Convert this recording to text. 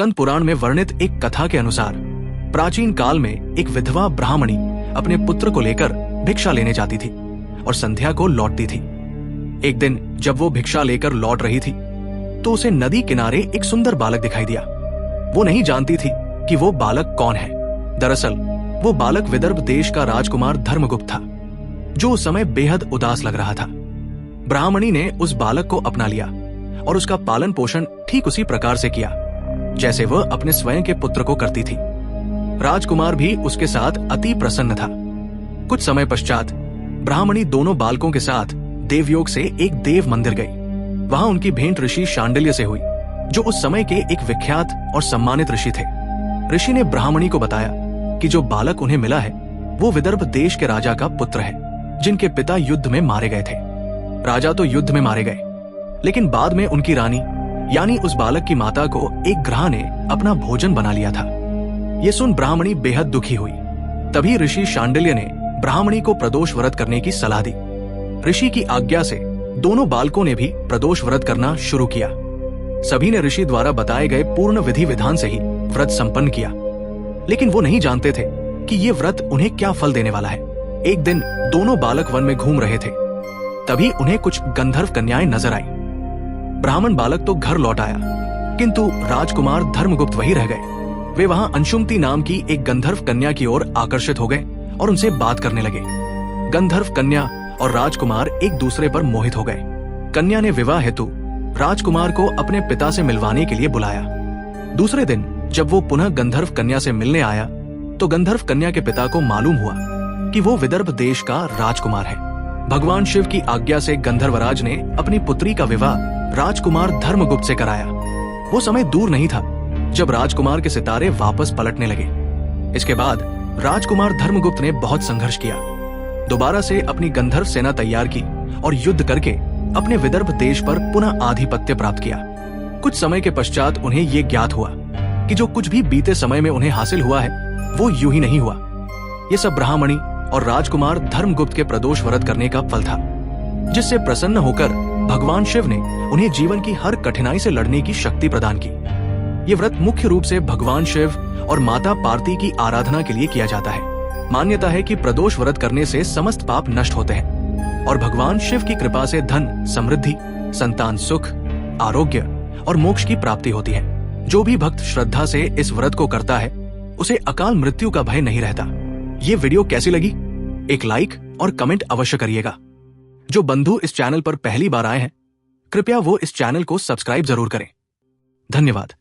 स्कंद पुराण में वर्णित एक कथा के अनुसार प्राचीन काल में एक विधवा ब्राह्मणी अपने पुत्र को लेकर भिक्षा लेने जाती थी और संध्या को लौटती थी। एक दिन जब वो भिक्षा लेकर लौट रही थी तो उसे नदी किनारे एक सुंदर बालक दिखाई दिया। वो नहीं जानती थी कि वो बालक कौन है। दरअसल वो बालक विदर्भ देश का राजकुमार धर्मगुप्त था, जो उस समय बेहद उदास लग रहा था। ब्राह्मणी ने उस बालक को अपना लिया और उसका पालन पोषण ठीक उसी प्रकार से किया जैसे वह अपने स्वयं के पुत्र को करती थी। राजकुमार भी उसके साथ अति प्रसन्न था। कुछ समय पश्चात ब्राह्मणी दोनों बालकों के साथ देवयोग से एक देव मंदिर गई। वहां उनकी भेंट ऋषि शांडिल्य से हुई, जो उस समय के एक विख्यात और सम्मानित ऋषि थे। ऋषि ने ब्राह्मणी को बताया कि जो बालक उन्हें मिला है वो विदर्भ देश के राजा का पुत्र है, जिनके पिता युद्ध में मारे गए थे। राजा तो युद्ध में मारे गए, लेकिन बाद में उनकी रानी यानी उस बालक की माता को एक ग्रह ने अपना भोजन बना लिया था। ये सुन ब्राह्मणी बेहद दुखी हुई। तभी ऋषि शांडिल्य ने ब्राह्मणी को प्रदोष व्रत करने की सलाह दी। ऋषि की आज्ञा से दोनों बालकों ने भी प्रदोष व्रत करना शुरू किया। सभी ने ऋषि द्वारा बताए गए पूर्ण विधि विधान से ही व्रत संपन्न किया, लेकिन वो नहीं जानते थे कि ये व्रत उन्हें क्या फल देने वाला है। एक दिन दोनों बालक वन में घूम रहे थे, तभी उन्हें कुछ गंधर्व कन्याएं नजर आई। ब्राह्मण बालक तो घर लौट आया, किंतु राजकुमार धर्मगुप्त वही रह गए। वे वहां अंशुमती नाम की एक गंधर्व कन्या की ओर आकर्षित हो गए और उनसे बात करने लगे। गंधर्व कन्या और राजकुमार एक दूसरे पर मोहित हो गए। कन्या ने विवाह हेतु राजकुमार को अपने पिता से मिलवाने के लिए बुलाया। दूसरे दिन जब वो पुनः गंधर्व कन्या से मिलने आया तो गंधर्व कन्या के पिता को मालूम हुआ कि वो विदर्भ देश का राजकुमार है। भगवान शिव की आज्ञा से गंधर्वराज ने अपनी पुत्री का विवाह राजकुमार धर्मगुप्त से कराया। वो समय दूर नहीं था जब राजकुमार के सितारे वापस पलटने लगे। इसके बाद राजकुमार धर्मगुप्त ने बहुत संघर्ष किया, दोबारा से अपनी गंधर्व सेना तैयार की और युद्ध करके अपने विदर्भ देश पर पुनः आधिपत्य प्राप्त किया। कुछ समय के पश्चात उन्हें ये ज्ञात हुआ कि जो कुछ भी बीते समय में उन्हें हासिल हुआ है वो यूं ही नहीं हुआ। ये सब ब्राह्मणी और राजकुमार धर्मगुप्त के प्रदोष व्रत करने का फल था, जिससे प्रसन्न होकर भगवान शिव ने उन्हें जीवन की हर कठिनाई से लड़ने की शक्ति प्रदान की। ये व्रत मुख्य रूप से भगवान शिव और माता पार्वती की आराधना के लिए किया जाता है। मान्यता है कि प्रदोष व्रत करने से समस्त पाप नष्ट होते हैं और भगवान शिव की कृपा से धन, समृद्धि, संतान सुख, आरोग्य और मोक्ष की प्राप्ति होती है। जो भी भक्त श्रद्धा से इस व्रत को करता है उसे अकाल मृत्यु का भय नहीं रहता। ये वीडियो कैसी लगी? एक लाइक और कमेंट अवश्य करिएगा। जो बंधु इस चैनल पर पहली बार आए हैं कृपया वो इस चैनल को सब्सक्राइब जरूर करें। धन्यवाद।